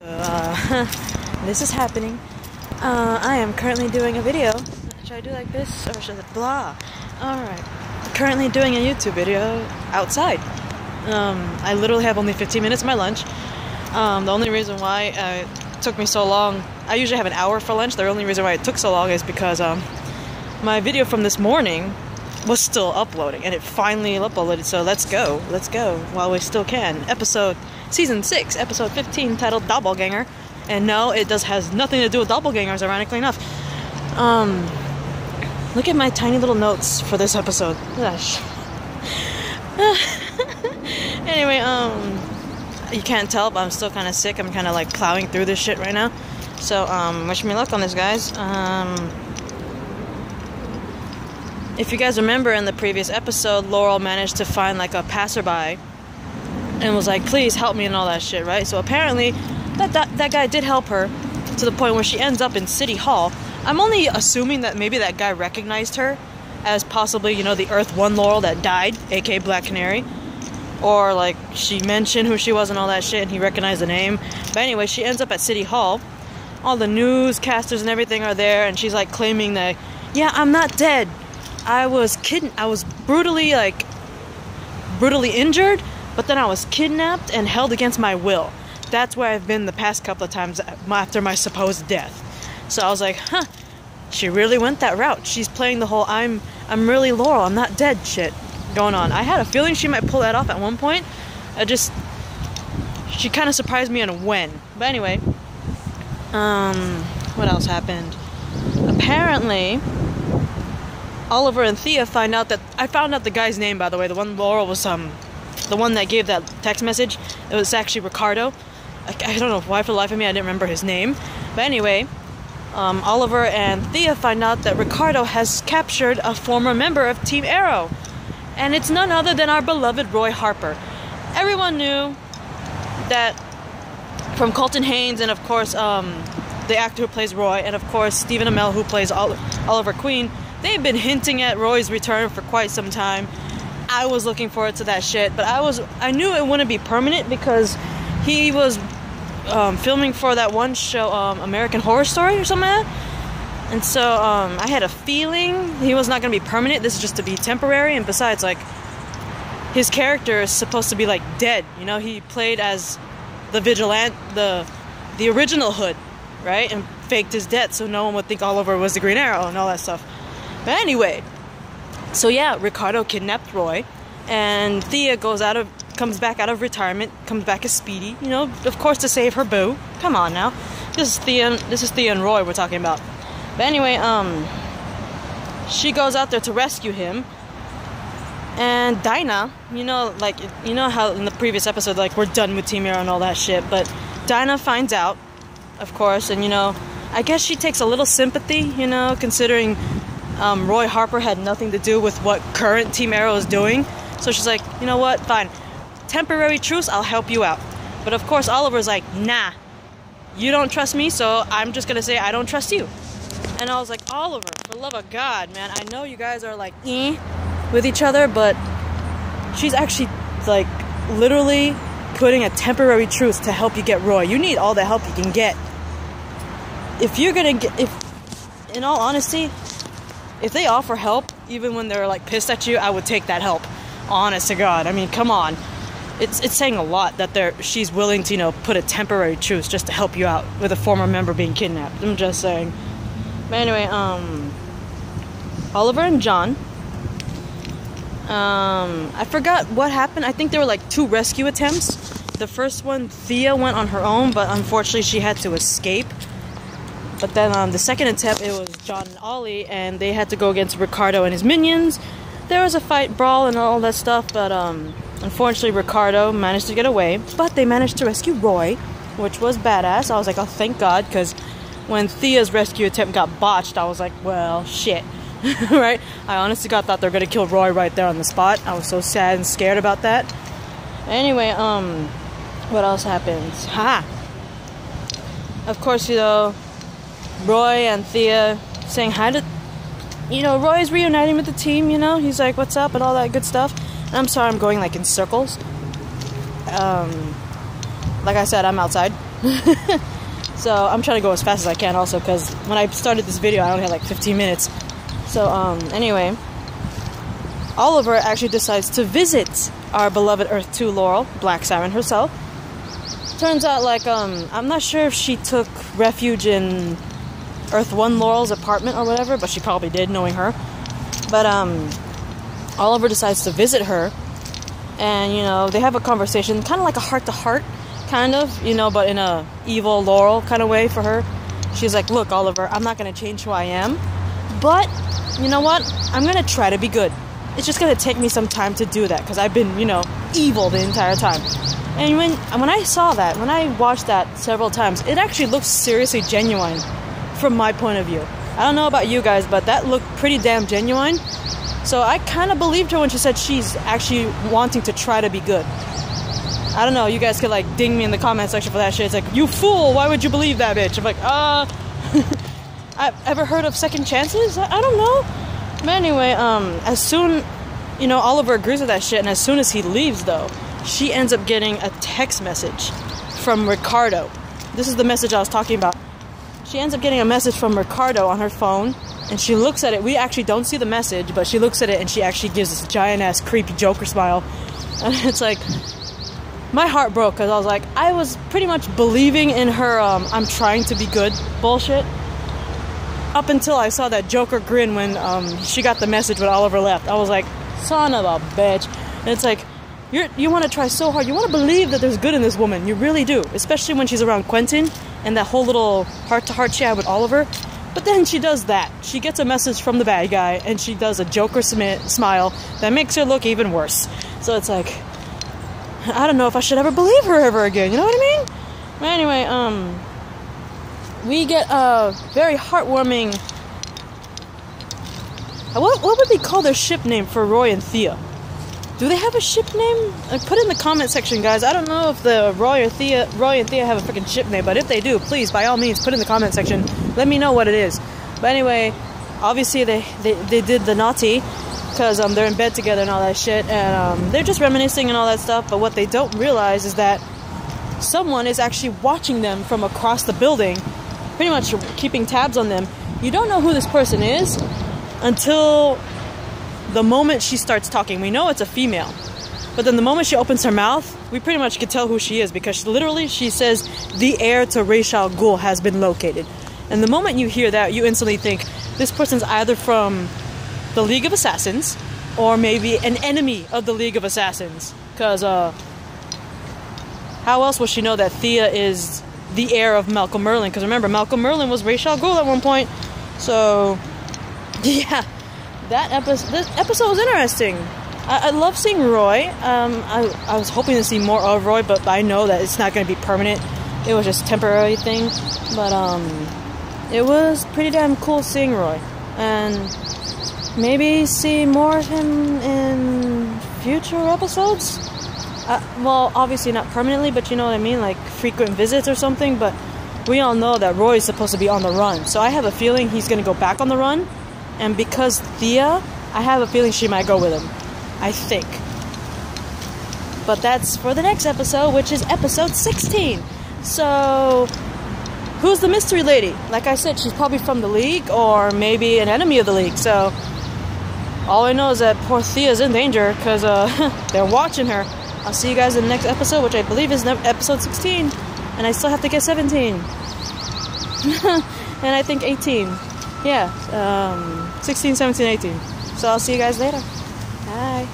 This is happening. I am currently doing a video. Should I do like this or should I blah? Alright. Currently doing a YouTube video outside. I literally have only 15 minutes of my lunch. The only reason why it took me so long, I usually have an hour for lunch. The only reason why it took so long is because my video from this morning was still uploading and it finally uploaded, so let's go while we still can. Season 6, episode 15, titled Doppelganger. And no, it has nothing to do with doppelgangers, ironically enough. Look at my tiny little notes for this episode. Gosh. Anyway, you can't tell, but I'm still kind of sick. I'm kind of like plowing through this shit right now. So, wish me luck on this, guys. If you guys remember in the previous episode, Laurel managed to find like a passerby and was like, please help me and all that shit, right? So apparently that guy did help her to the point where she ends up in City Hall. I'm only assuming that maybe that guy recognized her as possibly, you know, the Earth 1 Laurel that died, aka Black Canary. Or like she mentioned who she was and all that shit and he recognized the name. But anyway, she ends up at City Hall. All the newscasters and everything are there and she's like claiming that, yeah, I'm not dead. I was brutally injured, but then I was kidnapped and held against my will. That's where I've been the past couple of times after my supposed death. So I was like, huh, she really went that route. She's playing the whole I'm really Laurel, I'm not dead shit going on. I had a feeling she might pull that off at one point. She kind of surprised me on when. But anyway, what else happened? Apparently, Oliver and Thea find out that, I found out the guy's name, by the way. The one Laurel was, the one that gave that text message. It was actually Ricardo. I don't know why for the life of me I didn't remember his name. But anyway, Oliver and Thea find out that Ricardo has captured a former member of Team Arrow. And it's none other than our beloved Roy Harper. Everyone knew that from Colton Haynes and of course the actor who plays Roy and of course Stephen Amell who plays Oliver Queen. They've been hinting at Roy's return for quite some time. I was looking forward to that shit, but I knew it wouldn't be permanent because he was filming for that one show, American Horror Story or something like that. And so I had a feeling he was not going to be permanent. This is just to be temporary. And besides, like, his character is supposed to be like dead. You know, he played as the vigilante, the original Hood, right? And faked his death so no one would think Oliver was the Green Arrow and all that stuff. But anyway, so yeah, Ricardo kidnapped Roy, and Thea comes back out of retirement, comes back as Speedy, you know, of course to save her boo. Come on now, this is Thea and Roy we're talking about. But anyway, she goes out there to rescue him, and Dinah, you know how in the previous episode, like, we're done with Team Arrow and all that shit, but Dinah finds out, of course, and you know, I guess she takes a little sympathy, you know, considering Roy Harper had nothing to do with what current Team Arrow is doing. So she's like, you know what, fine. Temporary truce, I'll help you out. But of course Oliver's like, nah, you don't trust me, so I'm just gonna say I don't trust you. And I was like, Oliver, for the love of God, man, I know you guys are like, with each other, but she's actually like literally putting a temporary truce to help you get Roy. You need all the help you can get. In all honesty, if they offer help, even when they're like pissed at you, I would take that help. Honest to God. I mean, come on. It's saying a lot that she's willing to, you know, put a temporary truce just to help you out with a former member being kidnapped. I'm just saying. But anyway, Oliver and John. I forgot what happened. I think there were like 2 rescue attempts. The first one, Thea went on her own, but unfortunately she had to escape. But then the second attempt, it was John and Ollie, and they had to go against Ricardo and his minions. There was a fight, brawl, and all that stuff, but unfortunately Ricardo managed to get away. But they managed to rescue Roy, which was badass. I was like, oh, thank God, because when Thea's rescue attempt got botched, I was like, well, shit. Right? I honestly thought they were going to kill Roy right there on the spot. I was so sad and scared about that. Anyway, what else happens? Of course, you know, Roy and Thea saying hi to, you know, Roy's reuniting with the team, you know, he's like, what's up and all that good stuff. And I'm sorry I'm going like in circles. Like I said, I'm outside. So I'm trying to go as fast as I can also, because when I started this video I only had like 15 minutes. So anyway, Oliver actually decides to visit our beloved Earth 2 Laurel, Black Siren herself. Turns out, like, I'm not sure if she took refuge in Earth 1 Laurel's apartment or whatever, but she probably did, knowing her. But Oliver decides to visit her, and, you know, they have a conversation, kind of like a heart-to-heart, kind of, you know, but in a evil Laurel kind of way for her. She's like, look, Oliver, I'm not going to change who I am, but, you know what, I'm going to try to be good. It's just going to take me some time to do that, because I've been, you know, evil the entire time. And when I saw that, when I watched that several times, it actually looked seriously genuine from my point of view. I don't know about you guys, but that looked pretty damn genuine. So I kind of believed her when she said she's actually wanting to try to be good. I don't know, you guys could like ding me in the comment section for that shit. It's like, you fool, why would you believe that bitch? I'm like, I've ever heard of second chances? I don't know. But anyway, as soon, you know, Oliver agrees with that shit, and as soon as he leaves though, she ends up getting a text message from Ricardo. This is the message I was talking about. She ends up getting a message from Ricardo on her phone, and she looks at it. We actually don't see the message, but she looks at it and she actually gives this giant-ass creepy Joker smile. And it's like, my heart broke, because I was like, I was pretty much believing in her I'm trying to be good bullshit, up until I saw that Joker grin when she got the message when Oliver left. I was like, son of a bitch. And it's like, you want to try so hard. You want to believe that there's good in this woman. You really do. Especially when she's around Quentin and that whole little heart-to-heart chat with Oliver. But then she does that. She gets a message from the bad guy, and she does a Joker smile that makes her look even worse. So it's like, I don't know if I should ever believe her ever again. You know what I mean? But anyway, we get a very heartwarming... What would they call their ship name for Roy and Thea? Do they have a ship name? Put in the comment section, guys. I don't know if the Roy and Thea have a freaking ship name, but if they do, please, by all means, put in the comment section. Let me know what it is. But anyway, obviously they did the naughty, because they're in bed together and all that shit, and they're just reminiscing and all that stuff. But what they don't realize is that someone is actually watching them from across the building, pretty much keeping tabs on them. You don't know who this person is until the moment she starts talking. We know it's a female, but then the moment she opens her mouth, we pretty much can tell who she is, because she says the heir to Ra's al Ghul has been located. And the moment you hear that, you instantly think this person's either from the League of Assassins or maybe an enemy of the League of Assassins, because how else will she know that Thea is the heir of Malcolm Merlyn? Because remember, Malcolm Merlyn was Ra's al Ghul at one point. So yeah, this episode was interesting. I love seeing Roy. I was hoping to see more of Roy, but I know that it's not going to be permanent. It was just a temporary thing. But it was pretty damn cool seeing Roy, and maybe see more of him in future episodes. Well, obviously not permanently, but you know what I mean, like frequent visits or something. But we all know that Roy is supposed to be on the run, so I have a feeling he's going to go back on the run. And because Thea, I have a feeling she might go with him. I think. But that's for the next episode, which is episode 16. So, who's the mystery lady? Like I said, she's probably from the League, or maybe an enemy of the League. So, all I know is that poor Thea's in danger, because they're watching her. I'll see you guys in the next episode, which I believe is episode 16. And I still have to get 17. And I think 18. Yeah, 16, 17, 18. So I'll see you guys later. Bye.